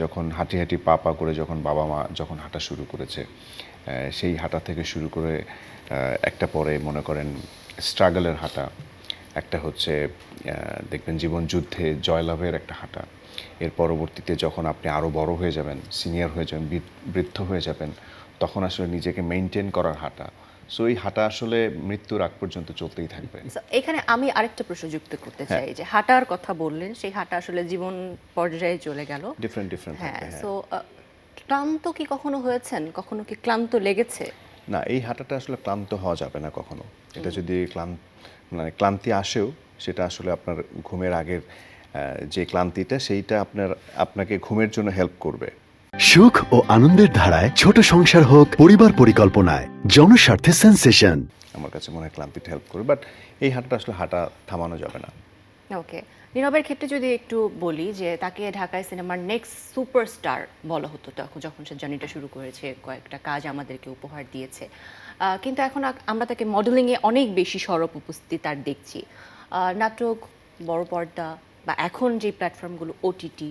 যখন হাঁটি হাঁটি পা পা করে যখন বাবা মা যখন হাঁটা শুরু করেছে, সেই হাঁটা থেকে শুরু করে একটা পরে মনে করেন স্ট্রাগলের হাঁটা, একটা হচ্ছে দেখবেন জীবন যুদ্ধে জয়লাভের একটা হাঁটা। এর পরবর্তীতে যখন আপনি আরও বড় হয়ে যাবেন, সিনিয়র হয়ে যাবেন, বৃদ্ধ হয়ে যাবেন, তখন আসলে নিজেকে মেনটেন করার হাঁটা। সো এই হাঁটা আসলে মৃত্যুর আগ পর্যন্ত চলতেই থাকবে। এখানে আমি আরেকটা প্রশ্ন যুক্ত করতে হ্যাঁ। চাই যে হাঁটার কথা বললেন, সেই হাঁটা আসলে জীবন পর্যায়ে চলে গেল। ডিফারেন্ট হ্যাঁ, থাকবে। হ্যাঁ, সো ক্লান্ত কি কখনো হয়েছেন? কখনো কি ক্লান্ত লেগেছে? না, এই হাঁটাটা আসলে ক্লান্ত হওয়া যাবে না কখনো। এটা যদি মানে ক্লান্তি আসেও, সেটা আসলে আপনার ঘুমের আগের যে ক্লান্তিটা, সেইটা আপনাকে ঘুমের জন্য হেল্প করবে। সুখ ও আনন্দের ধারায় ছোট সংসার হোক পরিবার পরিকল্পনায় জনস্বার্থে সেন্সেশন। আমার কাছে মনে হয় ক্লান্তিটা হেল্প করবে, বাট এই হাঁটাটা আসলে হাঁটা থামানো যাবে না। ওকে, নীরবের ক্ষেত্রে যদি একটু বলি যে তাকে ঢাকায় সিনেমার নেক্সট সুপারস্টার বলা হতো তখন, যখন সে জার্নিটা শুরু করেছে, কয়েকটা কাজ আমাদেরকে উপহার দিয়েছে, কিন্তু এখন আমরা তাকে মডেলিংয়ে অনেক বেশি সরব উপস্থিতি তার দেখছি। নাটক, বড় পর্দা বা এখন যে প্ল্যাটফর্মগুলো ওটিটি,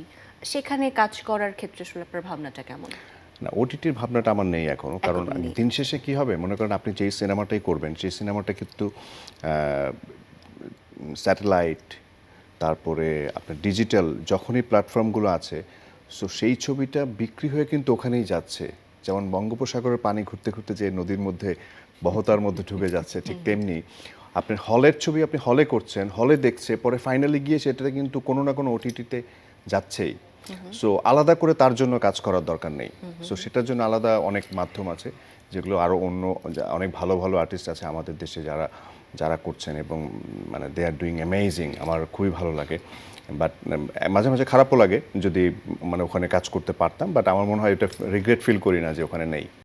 সেখানে কাজ করার ক্ষেত্রে আসলে আপনার ভাবনাটা কেমন? না, ওটিটির ভাবনাটা আমার নেই এখনো, কারণ এখনো নেই। দিন শেষে কি হবে, মনে করেন আপনি যেই সিনেমাটাই করবেন, সেই সিনেমাটা কিন্তু স্যাটেলাইট, তারপরে আপনার ডিজিটাল যখনই প্ল্যাটফর্মগুলো আছে, সো সেই ছবিটা বিক্রি হয়ে কিন্তু ওখানেই যাচ্ছে। যেমন বঙ্গোপসাগরের পানি ঘুরতে ঘুরতে যে নদীর মধ্যে বহতার মধ্যে ঢুকে যাচ্ছে, ঠিক তেমনি আপনার হলের ছবি আপনি হলে করছেন, হলে দেখছে, পরে ফাইনালি গিয়ে সেটাতে কিন্তু কোনো না কোনো ওটিটিতে যাচ্ছেই। সো আলাদা করে তার জন্য কাজ করার দরকার নেই। সো সেটার জন্য আলাদা অনেক মাধ্যম আছে, যেগুলো আরও অনেক ভালো ভালো আর্টিস্ট আছে আমাদের দেশে যারা যারা করছেন, এবং মানে দে আর ডুইং অ্যামেজিং। আমার খুবই ভালো লাগে, বাট মাঝে মাঝে খারাপও লাগে যদি মানে ওখানে কাজ করতে পারতাম, বাট আমার মনে হয় এটা রিগ্রেট ফিল করি না যে ওখানে নেই।